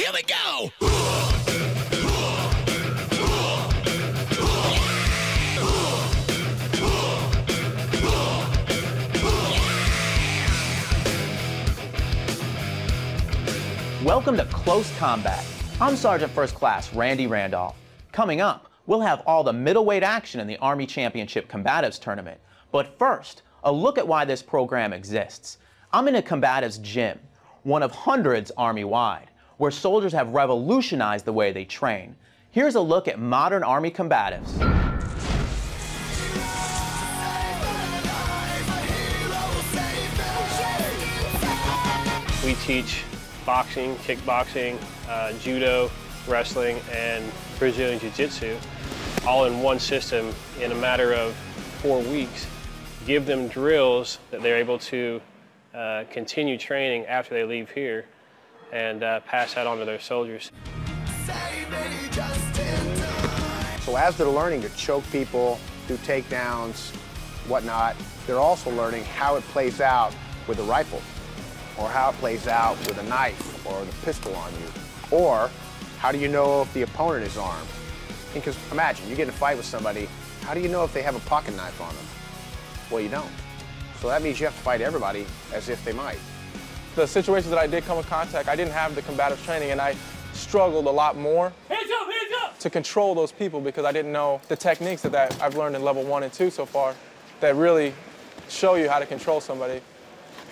Here we go! Welcome to Close Combat. I'm Sergeant First Class Randy Randolph. Coming up, we'll have all the middleweight action in the Army Championship Combatives Tournament. But first, a look at why this program exists. I'm in a Combatives gym, one of hundreds Army-wide, where soldiers have revolutionized the way they train. Here's a look at modern Army combatives. We teach boxing, kickboxing, judo, wrestling, and Brazilian Jiu-Jitsu all in one system in a matter of 4 weeks. Give them drills that they're able to continue training after they leave here and pass that on to their soldiers. So as they're learning to choke people, do takedowns, whatnot, they're also learning how it plays out with a rifle, or how it plays out with a knife or the pistol on you, or how do you know if the opponent is armed? Because imagine, you get in a fight with somebody, how do you know if they have a pocket knife on them? Well, you don't. So that means you have to fight everybody as if they might. The situations that I did come in contact, I didn't have the combative training, and I struggled a lot more to control those people because I didn't know the techniques that I've learned in level 1 and 2 so far that really show you how to control somebody.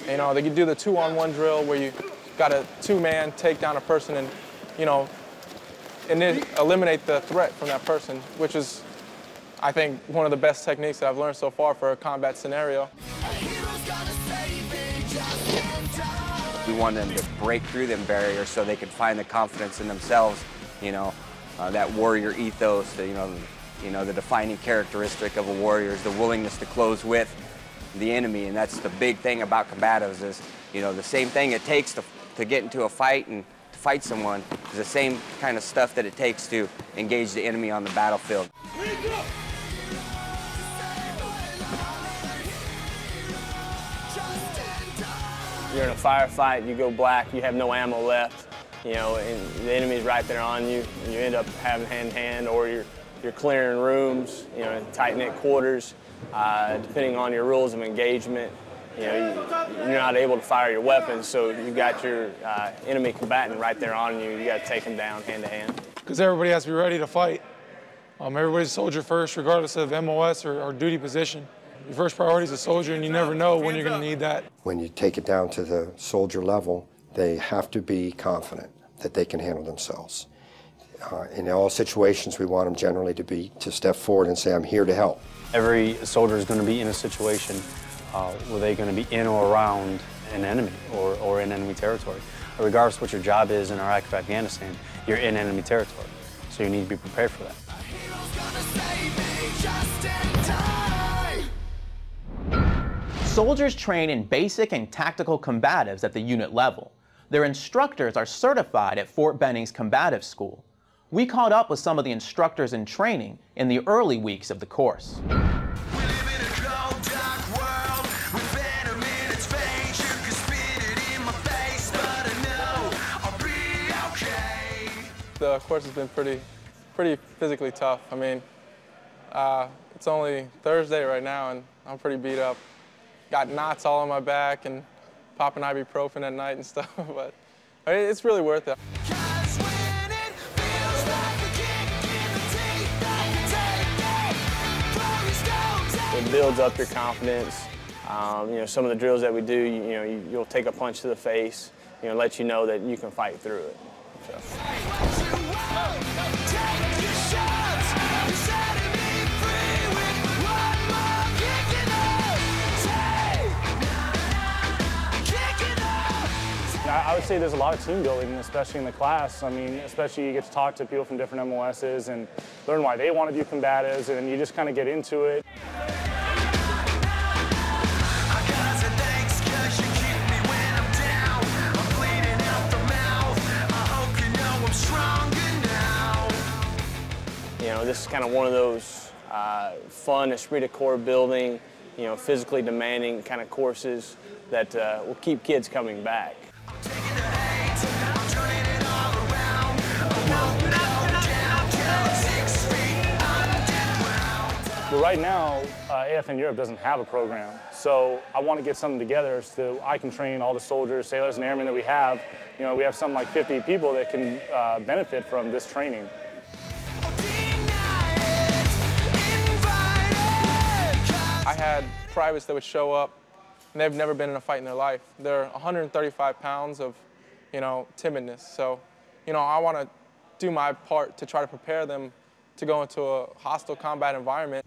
You know, they can do the 2-on-1 drill where you got a 2-man take down a person and, you know, and then eliminate the threat from that person, which is, I think, one of the best techniques that I've learned so far for a combat scenario. We want them to break through them barriers so they can find the confidence in themselves, you know, that warrior ethos, the defining characteristic of a warrior is the willingness to close with the enemy, and that's the big thing about combatives is, you know, the same thing it takes to get into a fight and to fight someone is the same kind of stuff that it takes to engage the enemy on the battlefield. You're in a firefight, you go black, you have no ammo left, you know, and the enemy's right there on you, and you end up having hand-to-hand, or you're clearing rooms, you know, in tight-knit quarters. Depending on your rules of engagement, you know, you're not able to fire your weapons, so you've got your enemy combatant right there on you. You got to take them down hand-to-hand. Because everybody has to be ready to fight. Everybody's a soldier first, regardless of MOS or duty position. Your first priority is a soldier, and you never know when you're going to need that. When you take it down to the soldier level, they have to be confident that they can handle themselves. In all situations, we want them generally to step forward and say, I'm here to help. Every soldier is going to be in a situation where they're going to be in or around an enemy or in enemy territory. Regardless of what your job is in Iraq or Afghanistan, you're in enemy territory. So you need to be prepared for that. Soldiers train in basic and tactical combatives at the unit level. Their instructors are certified at Fort Benning's Combative School. We caught up with some of the instructors in training in the early weeks of the course. The course has been pretty physically tough. I mean, it's only Thursday right now, and I'm pretty beat up. Got knots all on my back and popping ibuprofen at night and stuff, but I mean, it's really worth it. It builds up your confidence. You know, some of the drills that we do, you'll take a punch to the face, let you know that you can fight through it. So. I would say there's a lot of team building, especially in the class. I mean, especially you get to talk to people from different MOSs and learn why they want to do combatives, and you just kind of get into it. This is kind of one of those fun, esprit de corps building, physically demanding kind of courses that will keep kids coming back. right now, AFN Europe doesn't have a program. So I want to get something together so I can train all the soldiers, sailors, and airmen that we have. You know, we have something like 50 people that can benefit from this training. I had privates that would show up, and they've never been in a fight in their life. They're 135 pounds of, you know, timidness. So, you know, I want to do my part to try to prepare them to go into a hostile combat environment.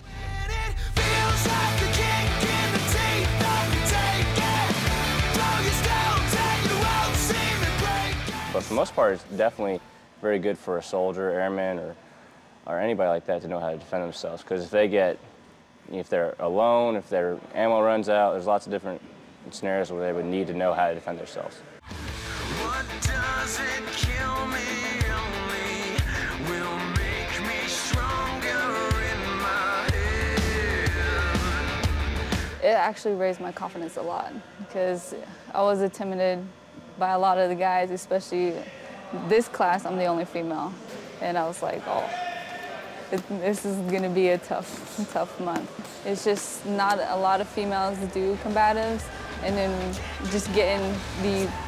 But for the most part, it's definitely very good for a soldier, airman, or anybody like that to know how to defend themselves. Because if they're alone, if their ammo runs out, there's lots of different scenarios where they would need to know how to defend themselves. What doesn't kill me only will make me stronger in my head. It actually raised my confidence a lot because I was intimidated by a lot of the guys, especially this class. I'm the only female, and I was like, oh, this is gonna be a tough month. It's just not a lot of females do combatives, and then just getting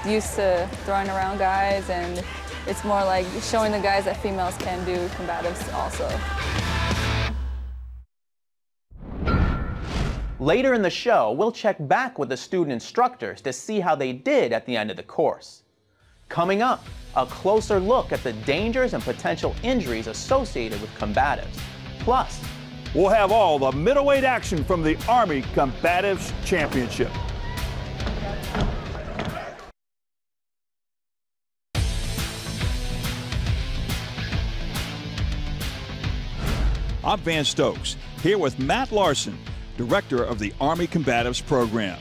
used to throwing around guys, and it's more like showing the guys that females can do combatives also. Later in the show, we'll check back with the student instructors to see how they did at the end of the course. Coming up, a closer look at the dangers and potential injuries associated with combatives. Plus, we'll have all the middleweight action from the Army Combatives Championship. I'm Van Stokes, here with Matt Larson, Director of the Army Combatives Program.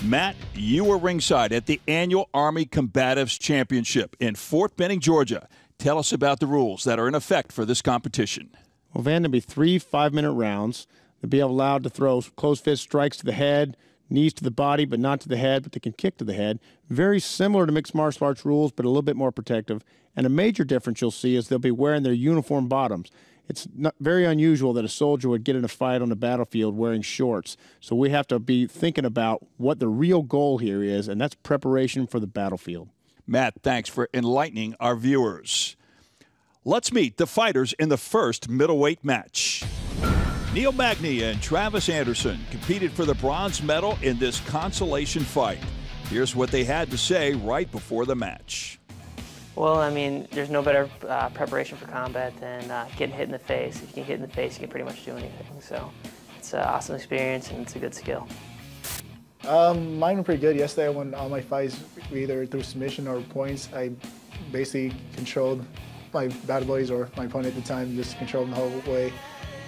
Matt, you were ringside at the annual Army Combatives Championship in Fort Benning, Georgia. Tell us about the rules that are in effect for this competition. Well, Van, there'll be 3 5-minute rounds. They'll be allowed to throw closed fist strikes to the head, knees to the body, but not to the head, but they can kick to the head. Very similar to mixed martial arts rules, but a little bit more protective. And a major difference you'll see is they'll be wearing their uniform bottoms. It's not very unusual that a soldier would get in a fight on the battlefield wearing shorts. So we have to be thinking about what the real goal here is, and that's preparation for the battlefield. Matt, thanks for enlightening our viewers. Let's meet the fighters in the first middleweight match. Neil Magny and Travis Anderson competed for the bronze medal in this consolation fight. Here's what they had to say right before the match. Well, I mean, there's no better preparation for combat than getting hit in the face. If you can hit in the face, you can pretty much do anything. So it's an awesome experience, and it's a good skill. Mine were pretty good. Yesterday, I won all my fights either through submission or points. I basically controlled my battle buddies or my opponent at the time, just controlled them the whole way.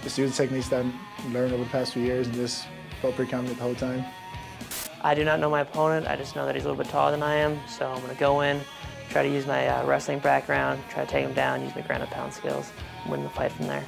Just use the techniques that I've learned over the past few years and just felt pretty confident the whole time. I do not know my opponent. I just know that he's a little bit taller than I am, so I'm going to go in, try to use my wrestling background, try to take him down, use my ground and pound skills, and win the fight from there.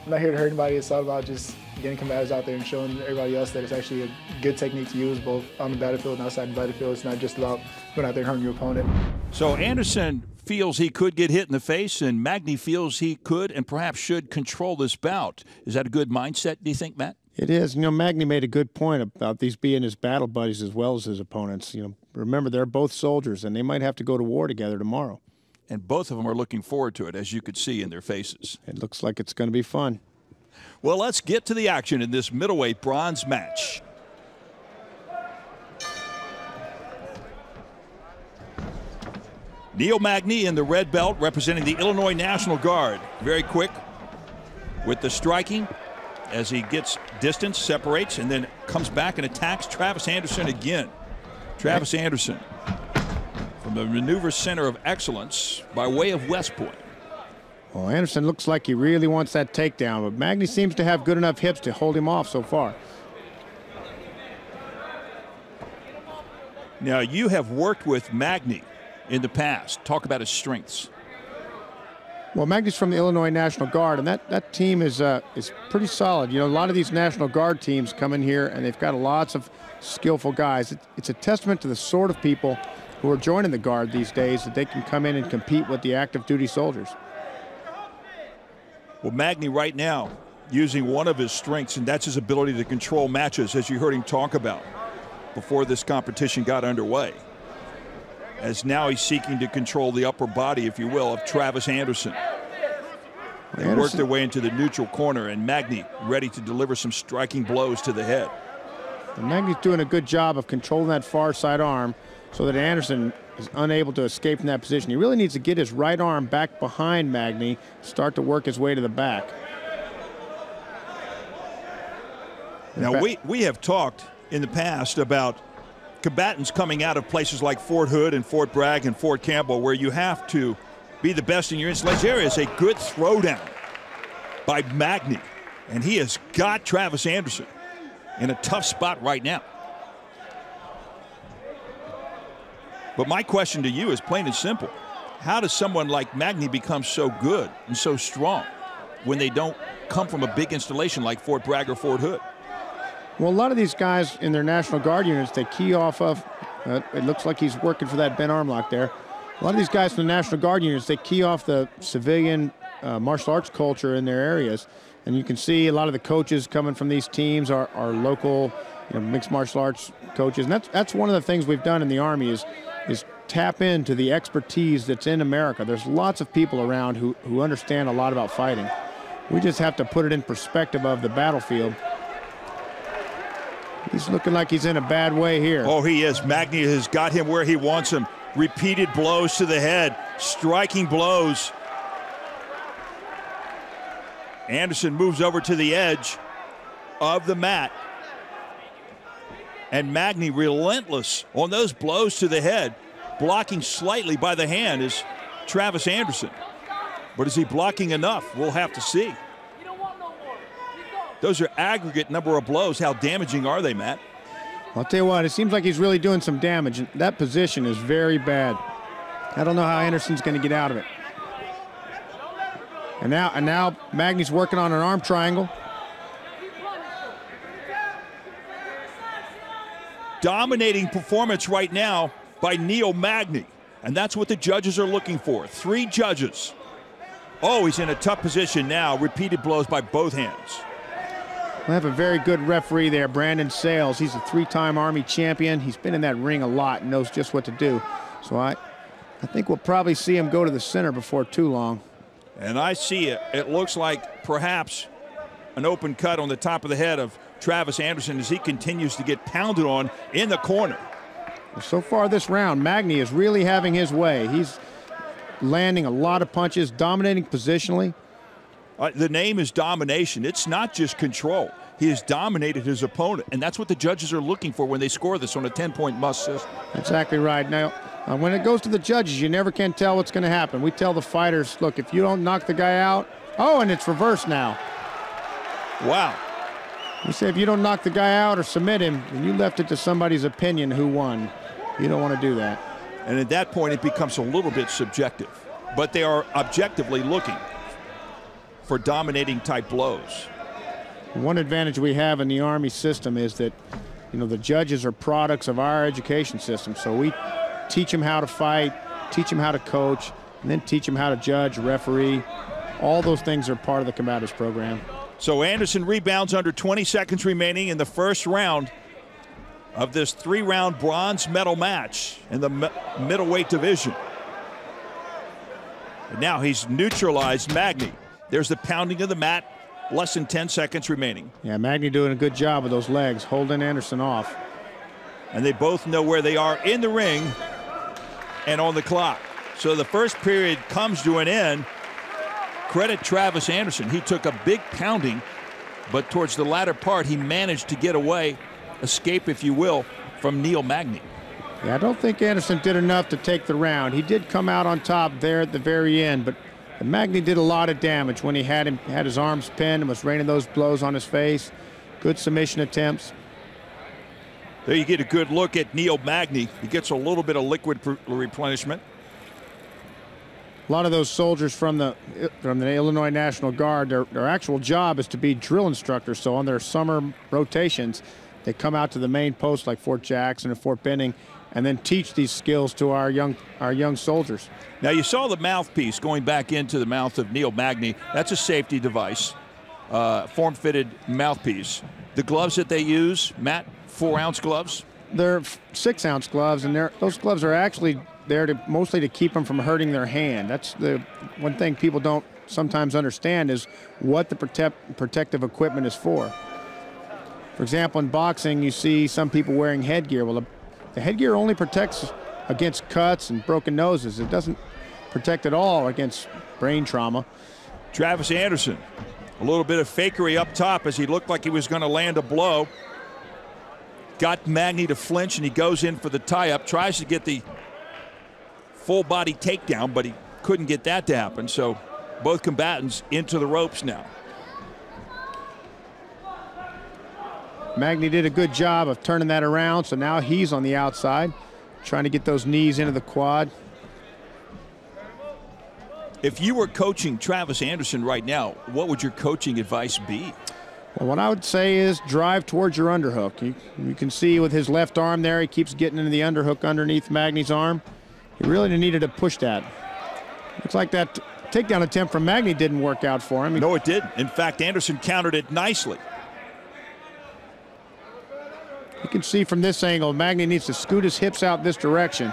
I'm not here to hurt anybody. It's all about just getting combatives out there and showing everybody else that it's actually a good technique to use both on the battlefield and outside the battlefield. It's not just about going out there and hurting your opponent. So Anderson feels he could get hit in the face, and Magny feels he could and perhaps should control this bout. Is that a good mindset, do you think, Matt? It is. You know, Magny made a good point about these being his battle buddies as well as his opponents. You know, remember, they're both soldiers, and they might have to go to war together tomorrow. And both of them are looking forward to it, as you could see in their faces. It looks like it's going to be fun. Well, let's get to the action in this middleweight bronze match. Neil Magny in the red belt representing the Illinois National Guard. Very quick with the striking as he gets distance, separates, and then comes back and attacks Travis Anderson again. Travis Anderson from the Maneuver Center of Excellence by way of West Point. Well, Anderson looks like he really wants that takedown, but Magny seems to have good enough hips to hold him off so far. Now, you have worked with Magny in the past. Talk about his strengths. Well, Magny's from the Illinois National Guard, and that team is pretty solid. You know, a lot of these National Guard teams come in here, and they've got lots of skillful guys. It's a testament to the sort of people who are joining the Guard these days that they can come in and compete with the active duty soldiers. Well, Magny right now, using one of his strengths, and that's his ability to control matches, as you heard him talk about before this competition got underway. As now he's seeking to control the upper body, if you will, of Travis Anderson. They work their way into the neutral corner, and Magny ready to deliver some striking blows to the head. And Magny's doing a good job of controlling that far side arm so that Anderson is unable to escape from that position. He really needs to get his right arm back behind Magny, start to work his way to the back. Now, we have talked in the past about combatants coming out of places like Fort Hood and Fort Bragg and Fort Campbell, where you have to be the best in your installation. There is a good throwdown by Magny, and he has got Travis Anderson in a tough spot right now. But my question to you is plain and simple. How does someone like Magny become so good and so strong when they don't come from a big installation like Fort Bragg or Fort Hood? Well, a lot of these guys in their National Guard units, they key off of, it looks like he's working for that bent arm lock there. A lot of these guys from the National Guard units, they key off the civilian martial arts culture in their areas. And you can see a lot of the coaches coming from these teams are local, mixed martial arts coaches. And that's one of the things we've done in the Army is tap into the expertise that's in America. There's lots of people around who understand a lot about fighting. We just have to put it in perspective of the battlefield. He's looking like he's in a bad way here. Oh, he is. Magny has got him where he wants him. Repeated blows to the head, striking blows. Anderson moves over to the edge of the mat. And Magny relentless on those blows to the head. Blocking slightly by the hand is Travis Anderson. But is he blocking enough? We'll have to see. Those are aggregate number of blows. How damaging are they, Matt? I'll tell you what, it seems like he's really doing some damage. That position is very bad. I don't know how Anderson's going to get out of it. And now Magny's working on an arm triangle. Dominating performance right now by Neil Magny. And that's what the judges are looking for. 3 judges. Oh, he's in a tough position now. Repeated blows by both hands. We have a very good referee there, Brandon Sales. He's a 3-time Army champion. He's been in that ring a lot and knows just what to do. So I think we'll probably see him go to the center before too long. And I see it. It looks like perhaps an open cut on the top of the head of Travis Anderson as he continues to get pounded on in the corner. So far this round, Magny is really having his way. He's landing a lot of punches, dominating positionally. The name is domination. It's not just control. He has dominated his opponent, and that's what the judges are looking for when they score this on a 10-point must system. Exactly right. Now, when it goes to the judges, you never can tell what's going to happen. We tell the fighters, look, if you don't knock the guy out, oh, and it's reversed now. Wow. We say if you don't knock the guy out or submit him, and you left it to somebody's opinion who won. You don't want to do that. And at that point, it becomes a little bit subjective. But they are objectively looking for dominating type blows. One advantage we have in the Army system is that, the judges are products of our education system. So we teach them how to fight, teach them how to coach, and then teach them how to judge, referee. All those things are part of the combatives program. So Anderson rebounds under 20 seconds remaining in the first round of this 3-round bronze medal match in the middleweight division. And now he's neutralized Magny. There's the pounding of the mat, less than 10 seconds remaining. Yeah, Magny doing a good job with those legs, holding Anderson off. And they both know where they are in the ring and on the clock. So the first period comes to an end. Credit Travis Anderson. He took a big pounding, but towards the latter part, he managed to get away, escape, if you will, from Neil Magny. Yeah, I don't think Anderson did enough to take the round. He did come out on top there at the very end, but Magny did a lot of damage when he had his arms pinned and was raining those blows on his face. Good submission attempts. There you get a good look at Neil Magny. He gets a little bit of liquid replenishment. A lot of those soldiers from the Illinois National Guard, their actual job is to be drill instructors. So on their summer rotations, they come out to the main posts like Fort Jackson and Fort Benning and then teach these skills to our young soldiers. Now you saw the mouthpiece going back into the mouth of Neil Magny. That's a safety device. form-fitted mouthpiece. The gloves that they use, Matt, 4-ounce gloves? They're 6-ounce gloves, and those gloves are actually there to mostly to keep them from hurting their hand. That's the one thing people don't sometimes understand is what the protective equipment is for. For example, in boxing, you see some people wearing headgear. Well, the headgear only protects against cuts and broken noses. It doesn't protect at all against brain trauma. Travis Anderson, a little bit of fakery up top as he looked like he was going to land a blow. Got Magny to flinch, and he goes in for the tie-up, tries to get the full body takedown, but he couldn't get that to happen. So both combatants into the ropes now. Magny did a good job of turning that around, so now he's on the outside, trying to get those knees into the quad. If you were coaching Travis Anderson right now, what would your coaching advice be? Well, what I would say is drive towards your underhook. You can see with his left arm there, he keeps getting into the underhook underneath Magny's arm. He really needed to push that. Looks like that takedown attempt from Magny didn't work out for him. No, it didn't. In fact, Anderson countered it nicely. You can see from this angle, Magny needs to scoot his hips out this direction.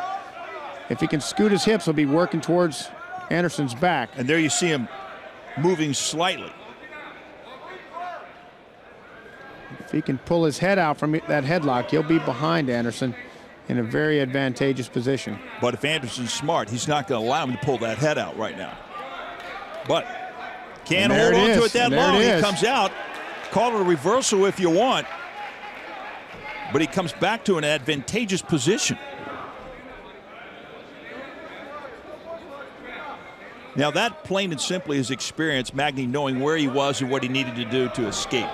If he can scoot his hips, he'll be working towards Anderson's back. And there you see him moving slightly. If he can pull his head out from that headlock, he'll be behind Anderson in a very advantageous position. But if Anderson's smart, he's not going to allow him to pull that head out right now. But can't hold on to it that long. He comes out. Call it a reversal if you want. But he comes back to an advantageous position. Now that plain and simply is experience, Magny knowing where he was and what he needed to do to escape.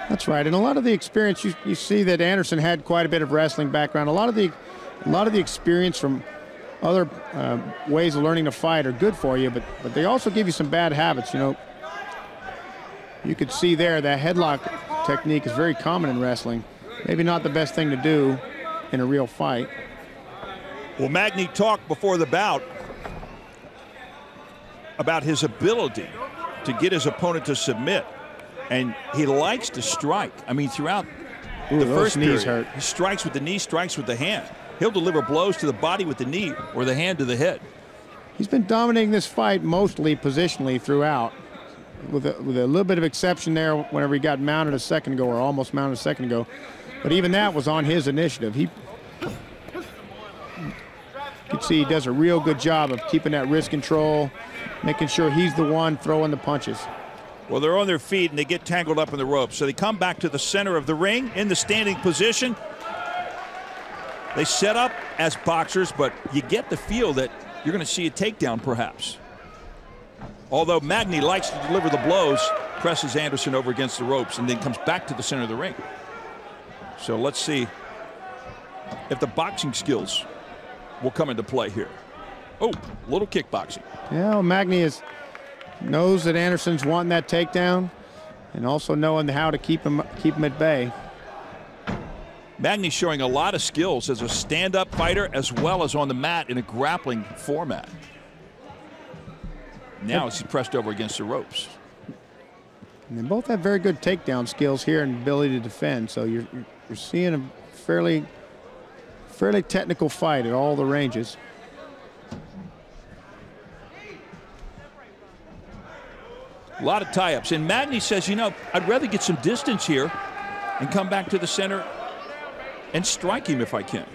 That's right, and a lot of the experience, you see that Anderson had quite a bit of wrestling background. A lot of the experience from other ways of learning to fight are good for you, but they also give you some bad habits. You know, you could see there that headlock technique is very common in wrestling. Maybe not the best thing to do in a real fight. Well, Magny talked before the bout about his ability to get his opponent to submit. And he likes to strike. I mean, throughout the first period, he strikes with the knee, strikes with the hand. He'll deliver blows to the body with the knee or the hand to the head. He's been dominating this fight mostly positionally throughout, with a little bit of exception there whenever he got mounted a second ago, or almost mounted a second ago. But even that was on his initiative. You can see he does a real good job of keeping that wrist control, making sure he's the one throwing the punches. Well, they're on their feet and they get tangled up in the ropes. So they come back to the center of the ring in the standing position. They set up as boxers, but you get the feel that you're going to see a takedown perhaps. Although Magny likes to deliver the blows, presses Anderson over against the ropes and then comes back to the center of the ring. So let's see if the boxing skills will come into play here. Oh, a little kickboxing. Yeah, well, Magny knows that Anderson's wanting that takedown, and also knowing how to keep him at bay. Magny showing a lot of skills as a stand-up fighter as well as on the mat in a grappling format. Now he's pressed over against the ropes. And they both have very good takedown skills here and ability to defend, so you're seeing a fairly technical fight at all the ranges. A lot of tie-ups, and Magny says, you know, I'd rather get some distance here and come back to the center and strike him if I can.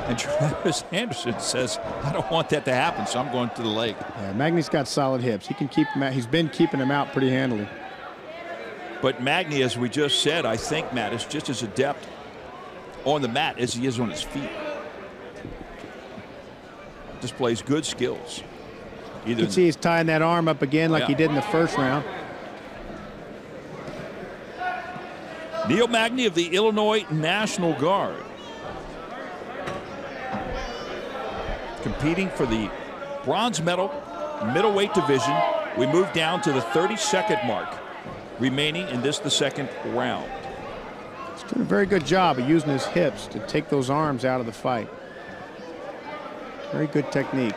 And Travis Anderson says, I don't want that to happen, so I'm going to the leg. Yeah, Magny's got solid hips. He can keep him out. He's been keeping him out pretty handily. But Magny, as we just said, I think, Matt, is just as adept on the mat as he is on his feet. Displays good skills. You can see he's tying that arm up again like he did in the first round. Neil Magny of the Illinois National Guard, competing for the bronze medal middleweight division. We move down to the 30-second mark remaining in this, the second round. He's doing a very good job of using his hips to take those arms out of the fight. Very good technique.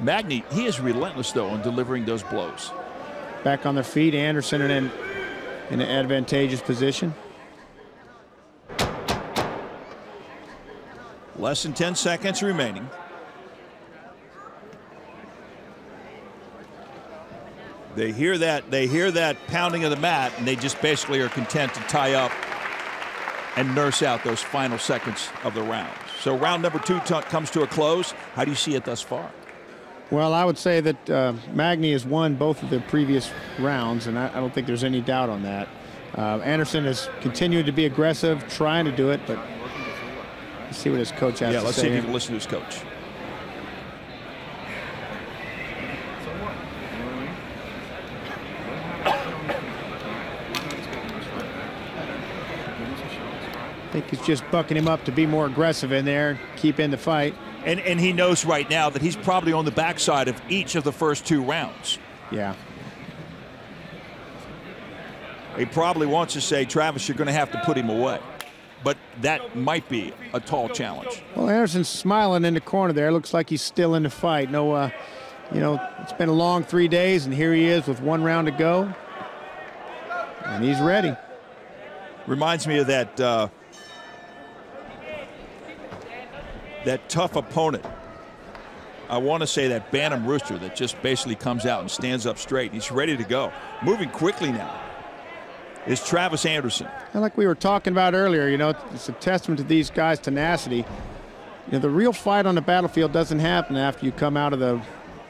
Magny, he is relentless, though, in delivering those blows. Back on their feet, Anderson in an advantageous position. Less than 10 seconds remaining. They hear that pounding of the mat, and they just basically are content to tie up and nurse out those final seconds of the round. So round number 2 comes to a close. How do you see it thus far? Well, I would say that Magny has won both of the previous rounds, and I don't think there's any doubt on that. Anderson has continued to be aggressive, trying to do it, but let's see what his coach has to say. Yeah, let's see if you can listen to his coach. I think he's just bucking him up to be more aggressive in there, keep in the fight. And he knows right now that he's probably on the backside of each of the first 2 rounds. Yeah. He probably wants to say, Travis, you're going to have to put him away. But that might be a tall challenge. Well, Anderson's smiling in the corner there. Looks like he's still in the fight. No, you know, it's been a long 3 days, and here he is with 1 round to go. And he's ready. Reminds me of that that tough opponent. I want to say that Bantam Rooster that just basically comes out and stands up straight. He's ready to go. Moving quickly now is Travis Anderson. And like we were talking about earlier, you know, it's a testament to these guys' tenacity. You know, the real fight on the battlefield doesn't happen after you come out of the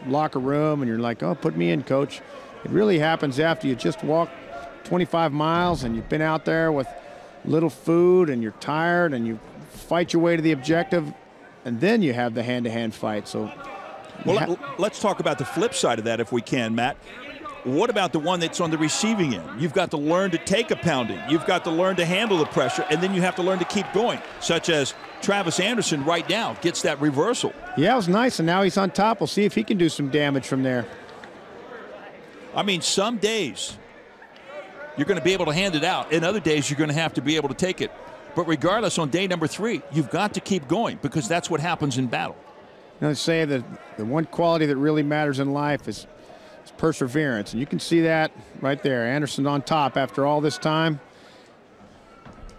locker room and you're like, oh, put me in, coach. It really happens after you just walk 25 miles and you've been out there with little food and you're tired and you fight your way to the objective, and then you have the hand-to-hand fight. So, well, let's talk about the flip side of that if we can, Matt. What about the one that's on the receiving end? You've got to learn to take a pounding. You've got to learn to handle the pressure, and then you have to learn to keep going, such as Travis Anderson right now gets that reversal. Yeah, it was nice, and now he's on top. We'll see if he can do some damage from there. I mean, some days you're going to be able to hand it out, and other days you're going to have to be able to take it. But regardless, on day number 3, you've got to keep going because that's what happens in battle. You know, they say that the one quality that really matters in life is perseverance, and you can see that right there. Anderson on top after all this time.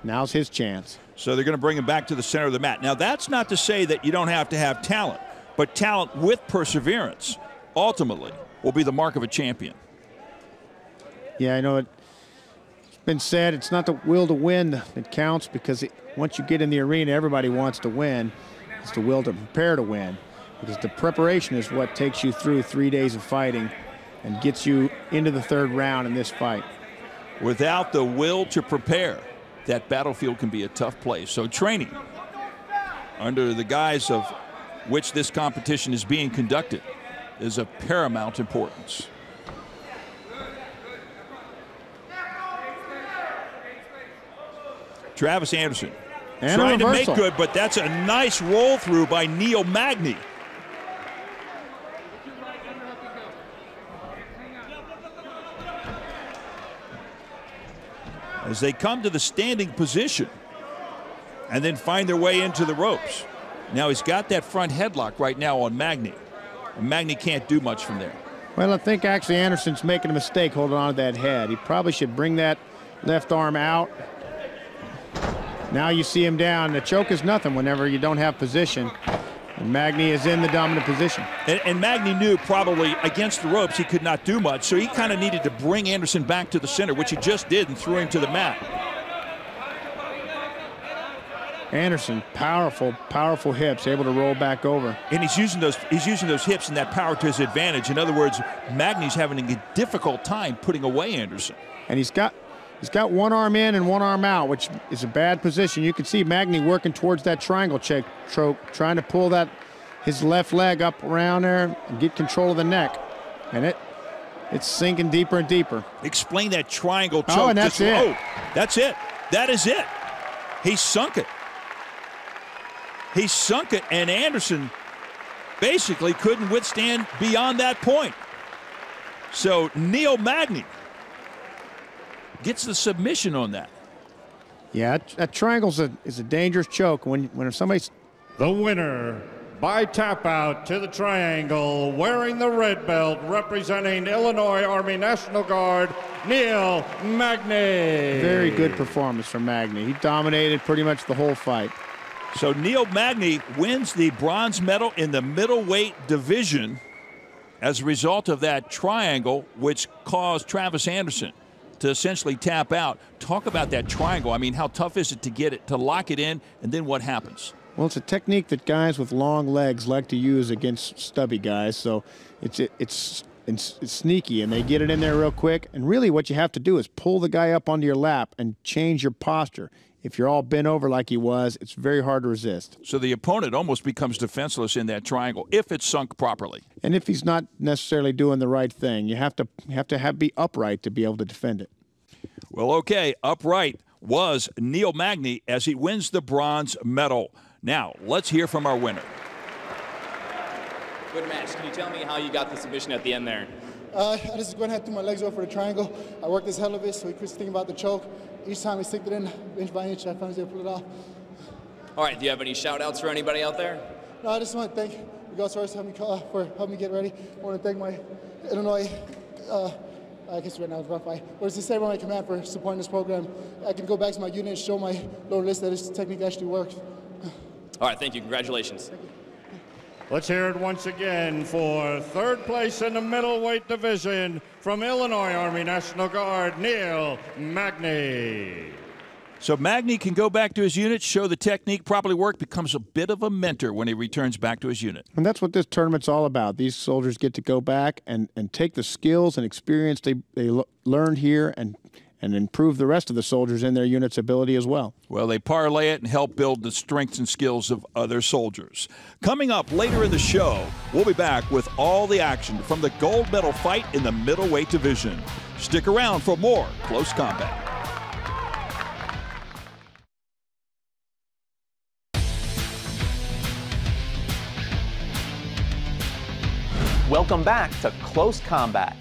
Now's his chance. So they're going to bring him back to the center of the mat. Now, that's not to say that you don't have to have talent, but talent with perseverance ultimately will be the mark of a champion. Yeah, I know it's been said it's not the will to win that counts, because once you get in the arena, everybody wants to win. It's the will to prepare to win, because the preparation is what takes you through 3 days of fighting and gets you into the 3rd round in this fight. Without the will to prepare, that battlefield can be a tough place. So training under the guise of which this competition is being conducted is of paramount importance. Travis Anderson trying to make good, but that's a nice roll through by Neil Magny. As they come to the standing position and then find their way into the ropes. Now he's got that front headlock right now on Magny. And Magny can't do much from there. Well, I think actually Anderson's making a mistake holding on to that head. He probably should bring that left arm out. Now you see him down. The choke is nothing whenever you don't have position. And Magny is in the dominant position. And Magny knew probably against the ropes he could not do much, so he kind of needed to bring Anderson back to the center, which he just did, and threw him to the mat. Anderson, powerful, powerful hips, able to roll back over. And he's using those hips and that power to his advantage. In other words, Magny's having a difficult time putting away Anderson. And he's got one arm in and one arm out, which is a bad position. You can see Magny working towards that triangle choke, trying to pull his left leg up around there and get control of the neck. And it's sinking deeper and deeper. Explain that triangle choke. Oh, and that's it. Oh, that's it. That is it. He sunk it. He sunk it, and Anderson basically couldn't withstand beyond that point. So Neil Magny gets the submission on that. Yeah, that triangle is a dangerous choke. When somebody's... The winner by tap out to the triangle, wearing the red belt, representing Illinois Army National Guard, Neil Magny. Very good performance from Magny. He dominated pretty much the whole fight. So Neil Magny wins the bronze medal in the middleweight division as a result of that triangle, which caused Travis Anderson to essentially tap out. Talk about that triangle. I mean, how tough is it to get it, to lock it in, and then what happens? Well, it's a technique that guys with long legs like to use against stubby guys, so it's sneaky, and they get it in there real quick. And really what you have to do is pull the guy up onto your lap and change your posture. If you're all bent over like he was, it's very hard to resist. So the opponent almost becomes defenseless in that triangle if it's sunk properly. And if he's not necessarily doing the right thing, you have to be upright to be able to defend it. Well, okay, upright was Neil Magny as he wins the bronze medal. Now, let's hear from our winner. Good match. Can you tell me how you got the submission at the end there? I just went ahead and threw my legs over for the triangle. I worked this hell of it, so he quit thinking about the choke. Each time we sticked it in, inch by inch, I finally was able to pull it off. All right, do you have any shout-outs for anybody out there? No, I just want to thank the Ghost Horse for helping me get ready. I want to thank my Illinois, I guess right now it's rough. I want to say everyone in my command for supporting this program. I can go back to my unit and show my lower list that this technique actually works. All right, thank you. Congratulations. Thank you. Let's hear it once again for third place in the middleweight division from Illinois Army National Guard, Neil Magny. So Magny can go back to his unit, show the technique properly worked, becomes a bit of a mentor when he returns back to his unit. And that's what this tournament's all about. These soldiers get to go back and take the skills and experience they learned here and improve the rest of the soldiers in their unit's ability as well. Well, they parlay it and help build the strengths and skills of other soldiers. Coming up later in the show, we'll be back with all the action from the gold medal fight in the middleweight division. Stick around for more Close Combat. Welcome back to Close Combat.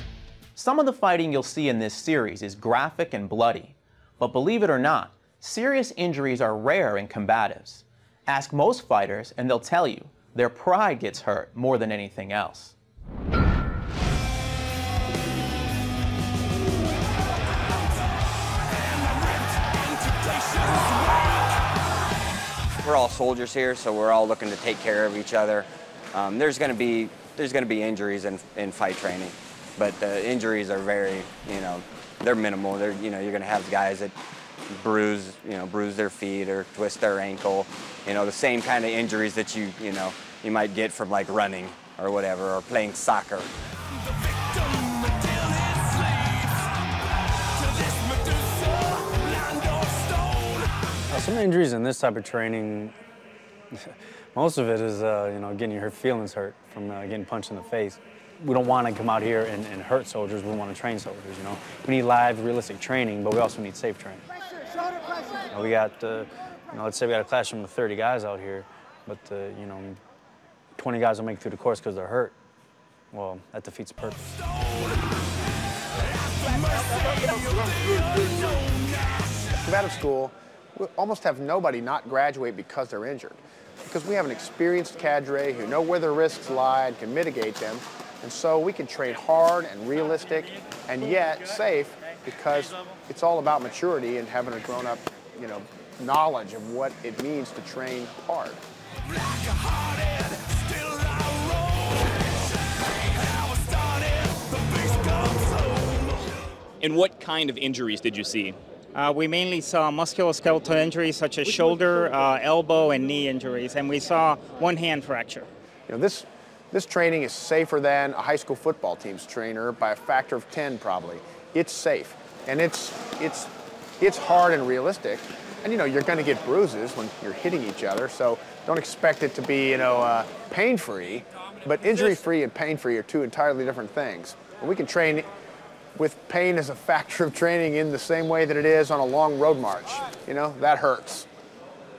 Some of the fighting you'll see in this series is graphic and bloody, but believe it or not, serious injuries are rare in combatives. Ask most fighters and they'll tell you their pride gets hurt more than anything else. We're all soldiers here, so we're all looking to take care of each other. There's going to be injuries in fight training. But the injuries are very, they're minimal. They're, you're going to have guys that bruise their feet or twist their ankle. The same kind of injuries that you might get from like running or whatever, or playing soccer. Some injuries in this type of training, most of it is, getting your feelings hurt from getting punched in the face. We don't want to come out here and hurt soldiers. We want to train soldiers, We need live, realistic training, but we also need safe training. We got, let's say we got a classroom of 30 guys out here, but, 20 guys will make it through the course because they're hurt. Well, that defeats the purpose. At combative school, we almost have nobody not graduate because they're injured. Because we have an experienced cadre who know where their risks lie and can mitigate them. And so we can train hard and realistic and yet safe because it's all about maturity and having a grown-up, knowledge of what it means to train hard. And what kind of injuries did you see? We mainly saw musculoskeletal injuries such as shoulder, elbow, and knee injuries, and we saw one hand fracture. This training is safer than a high school football team's trainer by a factor of 10 probably. It's safe, and it's hard and realistic. And you're going to get bruises when you're hitting each other, so don't expect it to be pain-free. But injury-free and pain-free are two entirely different things. And we can train with pain as a factor of training in the same way that it is on a long road march. That hurts.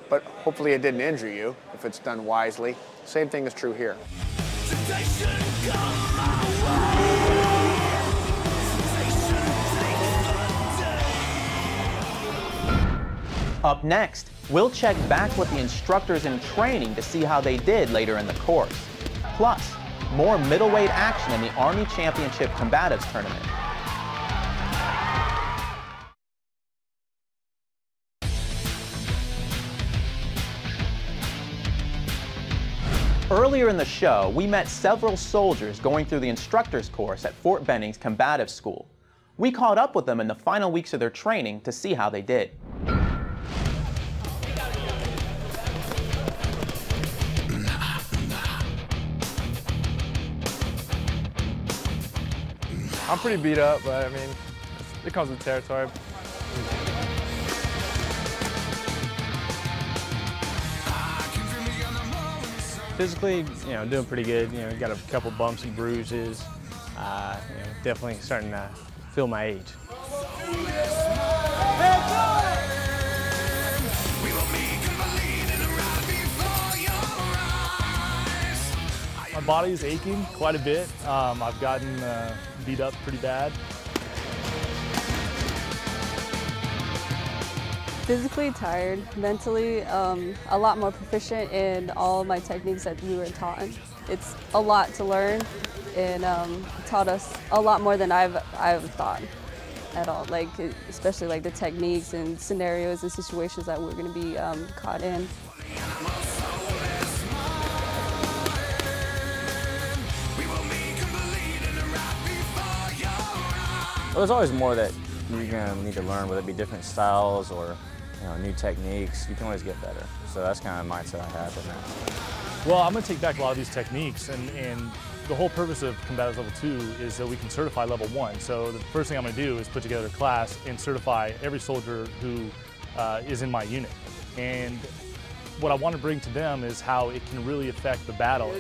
But hopefully it didn't injure you if it's done wisely. Same thing is true here. Up next, we'll check back with the instructors in training to see how they did later in the course. Plus, more middleweight action in the Army Championship Combatives Tournament. Earlier in the show, we met several soldiers going through the instructor's course at Fort Benning's Combative School. We caught up with them in the final weeks of their training to see how they did. I'm pretty beat up, but I mean, it comes with territory. Physically, doing pretty good. Got a couple bumps and bruises. Definitely starting to feel my age. My body is aching quite a bit. I've gotten beat up pretty bad. Physically tired, mentally a lot more proficient in all of my techniques that we were taught. It's a lot to learn, and taught us a lot more than I've thought at all. Like especially like the techniques and scenarios and situations that we're going to be caught in. Well, there's always more that you're going to need to learn, whether it be different styles or new techniques. You can always get better. So that's kind of the mindset I have in that. Well, I'm going to take back a lot of these techniques, and the whole purpose of Combatives Level 2 is that we can certify Level 1. So the first thing I'm going to do is put together a class and certify every soldier who is in my unit. And what I want to bring to them is how it can really affect the battle.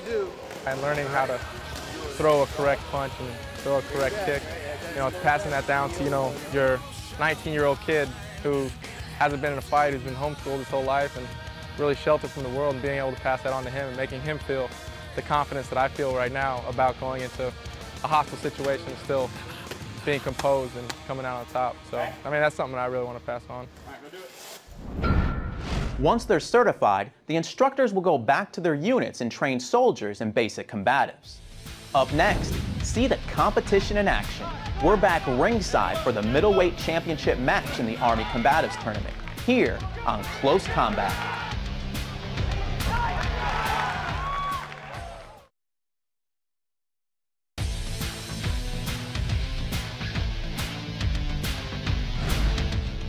And learning how to throw a correct punch and throw a correct kick. Passing that down to, your 19-year-old kid who hasn't been in a fight, who's been homeschooled his whole life and really sheltered from the world, and being able to pass that on to him and making him feel the confidence that I feel right now about going into a hostile situation, still being composed and coming out on top. So, I mean, that's something that I really want to pass on. Once they're certified, the instructors will go back to their units and train soldiers in basic combatives. Up next, see the competition in action. We're back ringside for the middleweight championship match in the Army Combatives Tournament, here on Close Combat.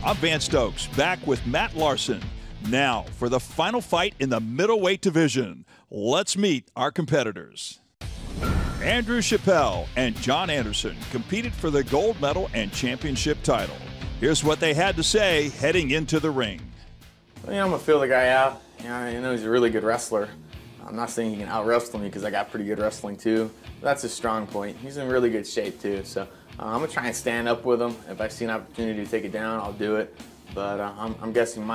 I'm Van Stokes, back with Matt Larson. Now, for the final fight in the middleweight division, let's meet our competitors. Andrew Chappelle and John Anderson competed for the gold medal and championship title. Here's what they had to say heading into the ring. I'm gonna feel the guy out. I know he's a really good wrestler. I'm not saying he can out-wrestle me because I got pretty good wrestling too. But that's his strong point. He's in really good shape too. So I'm gonna try and stand up with him. If I see an opportunity to take it down, I'll do it. But I'm guessing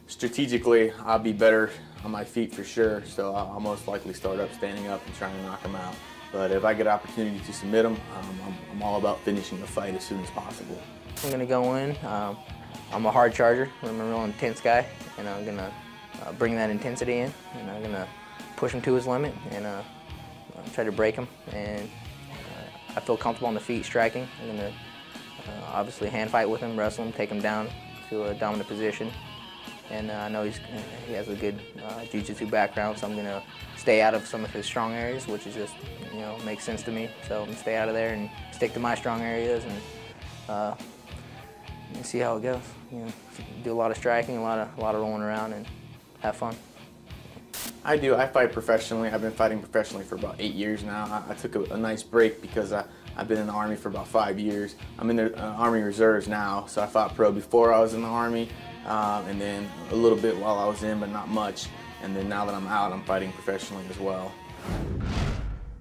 strategically, I'll be better on my feet for sure. So I'll most likely start up standing up and trying to knock him out. But if I get an opportunity to submit him, I'm all about finishing the fight as soon as possible. I'm gonna go in. I'm a hard charger. I'm a real intense guy, and I'm gonna bring that intensity in, and I'm gonna push him to his limit and try to break him. And I feel comfortable on the feet striking. I'm gonna obviously hand fight with him, wrestle him, take him down to a dominant position. And I know he has a good jiu-jitsu background, so I'm gonna stay out of some of his strong areas, which is just, makes sense to me. So I'm gonna stay out of there and stick to my strong areas and see how it goes. Do a lot of striking, a lot of rolling around, and have fun. I do. I fight professionally. I've been fighting professionally for about 8 years now. I took a nice break because I've been in the Army for about 5 years. I'm in the Army Reserves now, so I fought pro before I was in the Army, and then a little bit while I was in, but not much. And then now that I'm out, I'm fighting professionally as well.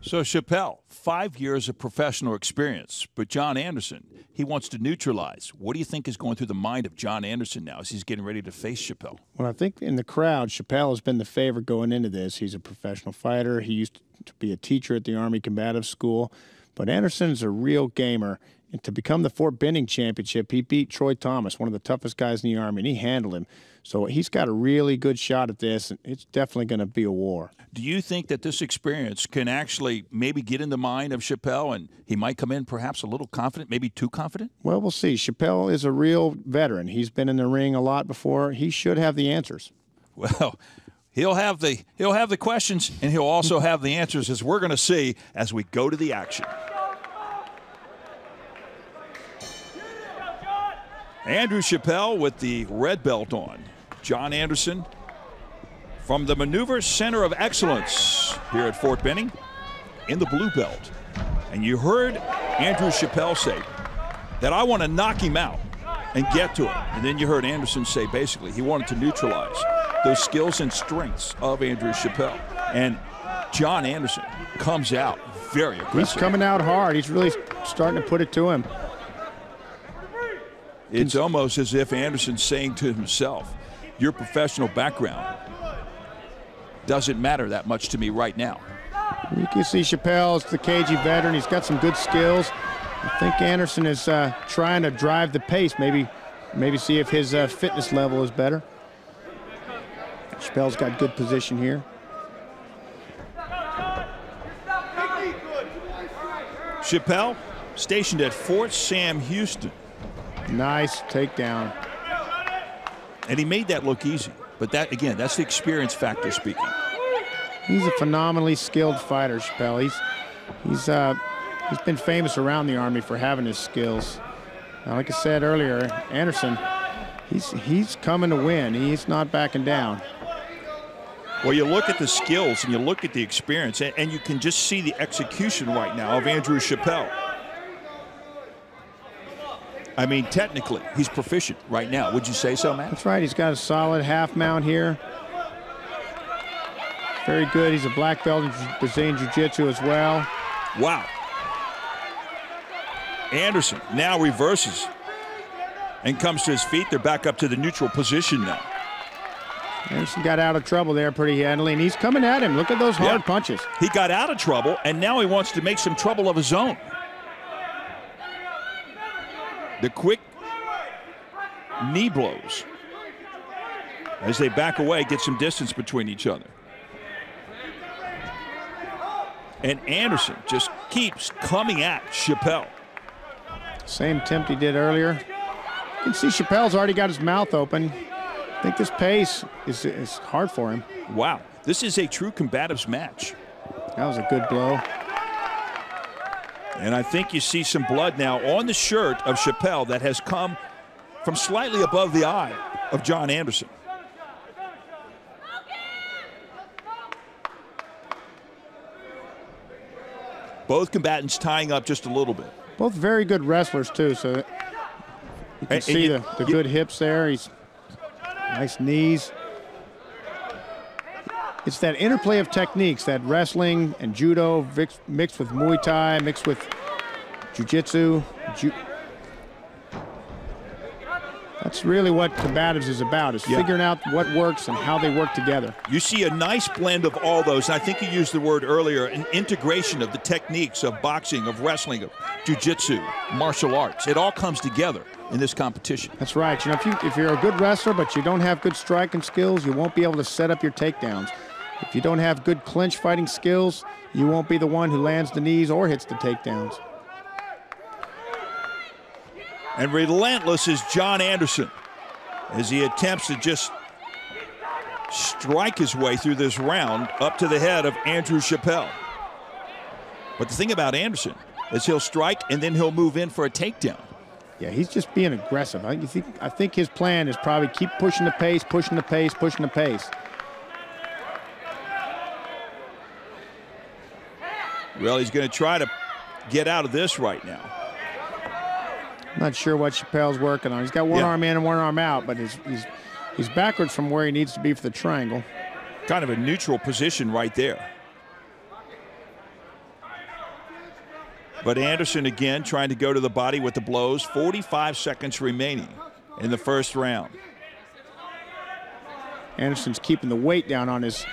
So Chappelle, 5 years of professional experience, but John Anderson, he wants to neutralize. What do you think is going through the mind of John Anderson now as he's getting ready to face Chappelle? Well, I think in the crowd, Chappelle has been the favorite going into this. He's a professional fighter. He used to be a teacher at the Army Combative School. But Anderson's a real gamer, And to become the Fort Benning championship, he beat Troy Thomas, one of the toughest guys in the Army, and he handled him. So he's got a really good shot at this, and it's definitely going to be a war. Do you think that this experience can actually maybe get in the mind of Chappelle, and he might come in perhaps a little confident, maybe too confident? Well, we'll see. Chappelle is a real veteran. He's been in the ring a lot before. He should have the answers. Well, he'll have the questions, and he'll also have the answers, as we're going to see as we go to the action. Andrew Chappelle with the red belt on. John Anderson from the Maneuver Center of Excellence here at Fort Benning in the blue belt. And you heard Andrew Chappelle say that I want to knock him out and get to him. And then you heard Anderson say basically he wanted to neutralize those skills and strengths of Andrew Chappelle. And John Anderson comes out very aggressive. He's coming out hard. He's really starting to put it to him. It's almost as if Anderson's saying to himself, your professional background doesn't matter that much to me right now. You can see Chappelle's the cagey veteran. He's got some good skills. I think Anderson is trying to drive the pace, maybe see if his fitness level is better. Chappelle's got good position here. Chappelle stationed at Fort Sam Houston. Nice takedown. And he made that look easy. But that, again, that's the experience factor speaking. He's a phenomenally skilled fighter, Chappelle. He's been famous around the Army for having his skills. Now, like I said earlier, Anderson, he's coming to win. He's not backing down. Well, you look at the skills and you look at the experience, and you can just see the execution right now of Andrew Chappelle. I mean, technically, he's proficient right now. Would you say so, Matt? That's right. He's got a solid half mount here. Very good. He's a black belt in Brazilian Jiu-Jitsu as well. Wow. Anderson now reverses and comes to his feet. They're back up to the neutral position now. Anderson got out of trouble there pretty handily, and he's coming at him. Look at those hard punches. He got out of trouble, and now he wants to make some trouble of his own. The quick knee blows as they back away, get some distance between each other. And Anderson just keeps coming at Chappelle. Same attempt he did earlier. You can see Chappelle's already got his mouth open. I think this pace is hard for him. Wow, this is a true combatives match. That was a good blow. And I think you see some blood now on the shirt of Chappelle that has come from slightly above the eye of John Anderson. Both combatants tying up just a little bit. Both very good wrestlers, too, so you can see the good hips there. He's nice knees. It's that interplay of techniques, that wrestling and judo mixed with Muay Thai, mixed with jiu-jitsu. That's really what combatives is about, is figuring out what works and how they work together. You see a nice blend of all those. I think you used the word earlier, an integration of the techniques of boxing, of wrestling, of jiu-jitsu, martial arts. It all comes together in this competition. That's right. You know, if you're a good wrestler but you don't have good striking skills, you won't be able to set up your takedowns. If you don't have good clinch fighting skills, you won't be the one who lands the knees or hits the takedowns. And relentless is John Anderson as he attempts to just strike his way through this round up to the head of Andrew Chappelle. But the thing about Anderson is he'll strike and then he'll move in for a takedown. Yeah, he's just being aggressive. I think his plan is probably keep pushing the pace, pushing the pace, pushing the pace. Well, he's going to try to get out of this right now. Not sure what Chappelle's working on. He's got one arm in and one arm out, but he's backwards from where he needs to be for the triangle. Kind of a neutral position right there. But Anderson again trying to go to the body with the blows. 45 seconds remaining in the first round. Anderson's keeping the weight down on his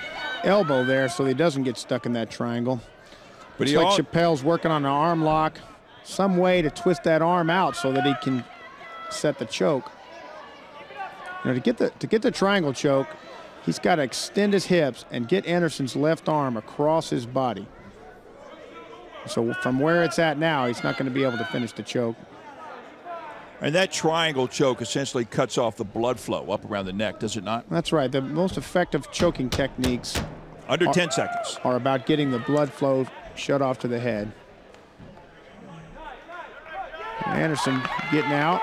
elbow there so he doesn't get stuck in that triangle. But looks like Chappelle's working on an arm lock. some way to twist that arm out so that he can set the choke. You know, to get the triangle choke, he's got to extend his hips and get Anderson's left arm across his body. So from where it's at now, he's not going to be able to finish the choke. And that triangle choke essentially cuts off the blood flow up around the neck, does it not? That's right. The most effective choking techniques under 10 seconds are about getting the blood flow shut off to the head. Anderson getting out.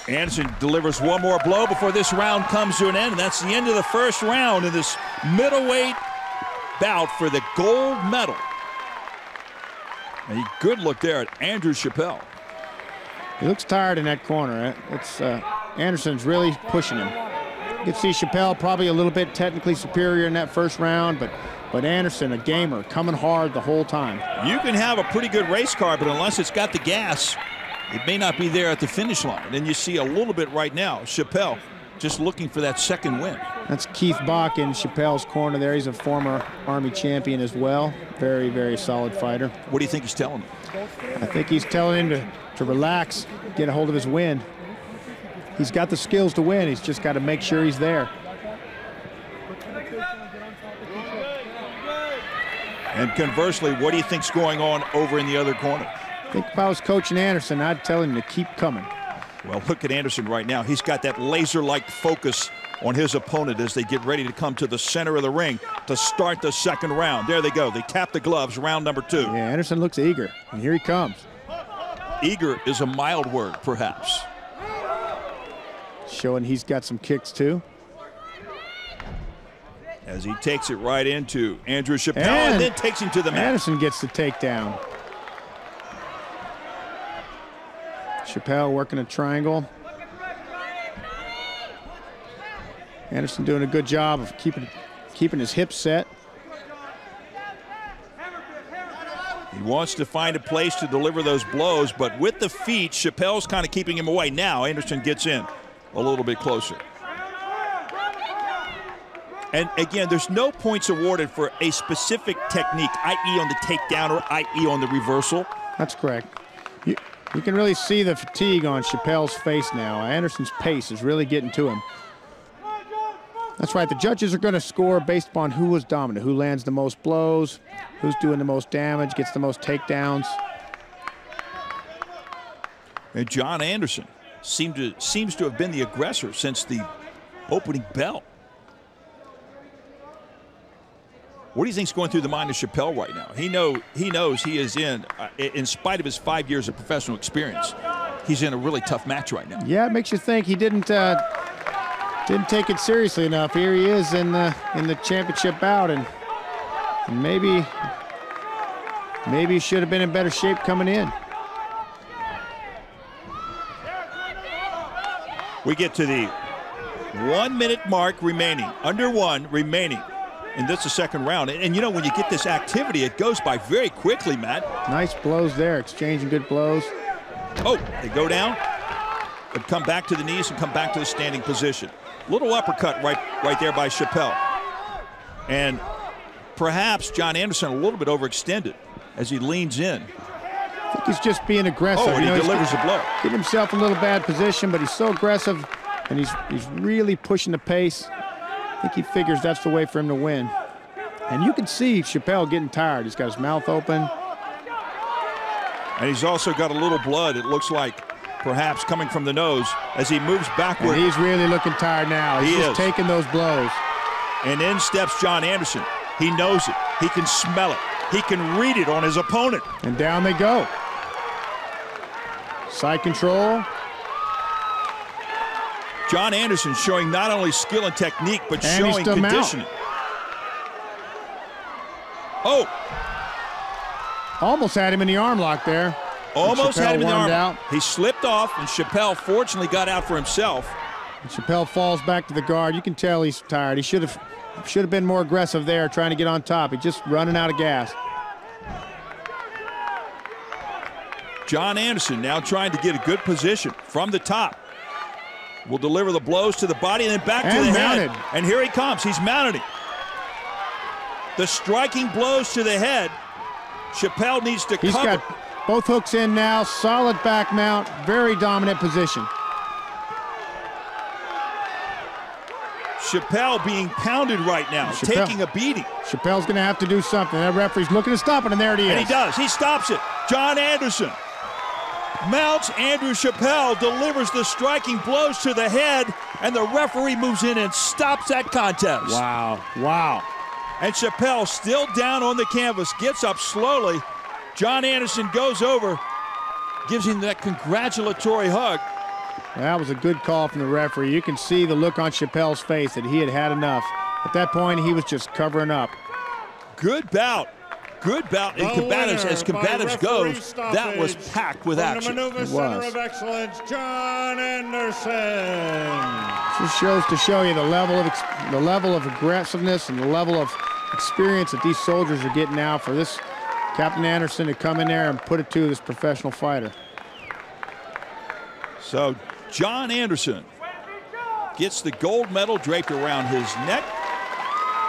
Anderson delivers one more blow before this round comes to an end, and that's the end of the first round in this middleweight bout for the gold medal. A good look there at Andrew Chappell. He looks tired in that corner. It's Anderson's really pushing him. You can see Chappell probably a little bit technically superior in that first round, but Anderson, a gamer, coming hard the whole time. You can have a pretty good race car, but unless it's got the gas, it may not be there at the finish line. And you see a little bit right now, Chappell just looking for that second win. That's Keith Bach in Chappell's corner there. He's a former Army champion as well. Very, very solid fighter. What do you think he's telling him? I think he's telling him to relax, get a hold of his win. He's got the skills to win. He's just got to make sure he's there. And conversely, what do you think's going on over in the other corner? I think if I was coaching Anderson, I'd tell him to keep coming. Well, look at Anderson right now. He's got that laser-like focus on his opponent as they get ready to come to the center of the ring to start the second round. There they go. They tap the gloves, round number 2. Yeah, Anderson looks eager, and here he comes. Eager is a mild word, perhaps. Showing he's got some kicks, too. As he takes it right into Andrew Chappell and then takes him to the mat. Anderson gets the takedown. Chappell working a triangle. Anderson doing a good job of keeping his hips set. He wants to find a place to deliver those blows, but with the feet, Chappell's kind of keeping him away. Now Anderson gets in a little bit closer. And again, there's no points awarded for a specific technique, i.e. on the takedown or i.e. on the reversal. That's correct. You can really see the fatigue on Chappell's face now. Anderson's pace is really getting to him. That's right, the judges are going to score based upon who was dominant, who lands the most blows, who's doing the most damage, gets the most takedowns. And John Anderson seems to have been the aggressor since the opening bell. What do you think's going through the mind of Chappell right now? He knows he is in spite of his 5 years of professional experience, he's in a really tough match right now. Yeah, it makes you think he didn't take it seriously enough. Here he is in the championship bout, and maybe he should have been in better shape coming in. We get to the 1 minute mark remaining, under 1 remaining. And this is the second round. And you know, when you get this activity, it goes by very quickly, Matt. Nice blows there, exchanging good blows. Oh, they go down, but come back to the knees and come back to the standing position. Little uppercut right there by Chappell. And perhaps John Anderson a little bit overextended as he leans in. I think he's just being aggressive. Oh, and he delivers a blow. Getting himself in a little bad position, but he's so aggressive, and he's really pushing the pace. I think he figures that's the way for him to win. And you can see Chappell getting tired. He's got his mouth open. And he's also got a little blood, it looks like, perhaps coming from the nose as he moves backward. And he's really looking tired now. He's just taking those blows. And in steps John Anderson. He knows it. He can smell it. He can read it on his opponent. And down they go. Side control. John Anderson showing not only skill and technique, but showing conditioning. Oh! Almost had him in the arm lock there. Almost had him in the arm. Out. He slipped off, and Chappell fortunately got out for himself. And Chappell falls back to the guard. You can tell he's tired. He should have been more aggressive there, trying to get on top. He's just running out of gas. John Anderson now trying to get a good position from the top. Will deliver the blows to the body and then back to the head. And here he comes. He's mounted him. The striking blows to the head. Chappell needs to cover. Both hooks in now, solid back mount, very dominant position. Chappelle being pounded right now, taking a beating. Chappelle's going to have to do something. That referee's looking to stop it, and there it is. And he does. He stops it. John Anderson mounts Andrew Chappelle, delivers the striking blows to the head, and the referee moves in and stops that contest. Wow, wow. And Chappelle still down on the canvas, gets up slowly. John Anderson goes over, gives him that congratulatory hug. That was a good call from the referee. You can see the look on Chappelle's face that he had had enough. At that point, he was just covering up. Good bout. Good bout in combatives. As combatives goes, that was packed with action. From the Maneuver Center of Excellence, John Anderson. Just shows to show you the level of aggressiveness and the level of experience that these soldiers are getting now for this Captain Anderson to come in there and put it to this professional fighter. So John Anderson gets the gold medal draped around his neck.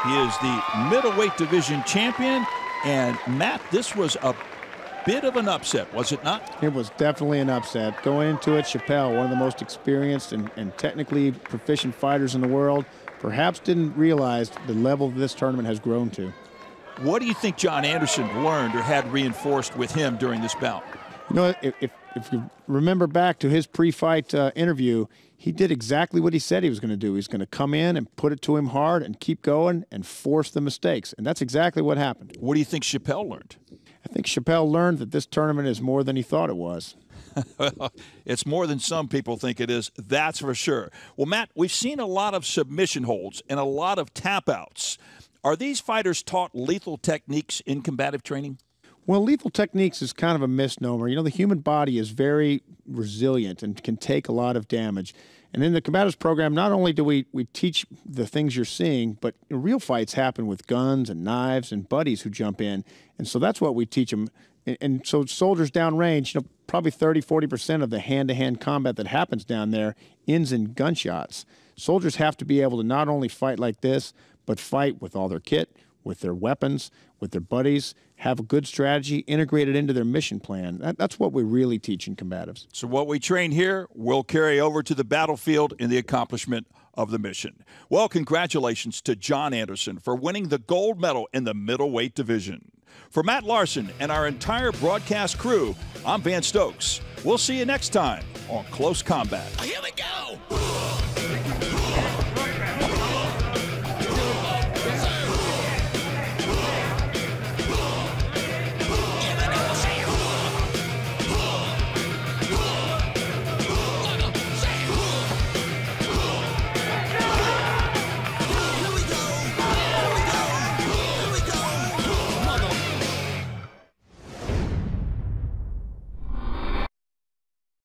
He is the middleweight division champion. And Matt, this was a bit of an upset, was it not? It was definitely an upset. Going into it, Chappelle, one of the most experienced and technically proficient fighters in the world, perhaps didn't realize the level this tournament has grown to. What do you think John Anderson learned or had reinforced with him during this bout? You know, if you remember back to his pre-fight interview, he did exactly what he said he was going to do. He's going to come in and put it to him hard and keep going and force the mistakes. And that's exactly what happened. What do you think Chappelle learned? I think Chappelle learned that this tournament is more than he thought it was. It's more than some people think it is, that's for sure. Well, Matt, we've seen a lot of submission holds and a lot of tap-outs. Are these fighters taught lethal techniques in combative training? Well, lethal techniques is kind of a misnomer. You know, the human body is very resilient and can take a lot of damage. And in the combatives program, not only do we teach the things you're seeing, but real fights happen with guns and knives and buddies who jump in. And so that's what we teach them. And so soldiers downrange, you know, probably 30–40% of the hand-to-hand combat that happens down there ends in gunshots. Soldiers have to be able to not only fight like this, but fight with all their kit, with their weapons, with their buddies, have a good strategy, integrate it into their mission plan. That's what we really teach in combatives. So what we train here will carry over to the battlefield in the accomplishment of the mission. Well, congratulations to John Anderson for winning the gold medal in the middleweight division. For Matt Larson and our entire broadcast crew, I'm Van Stokes. We'll see you next time on Close Combat. Here we go!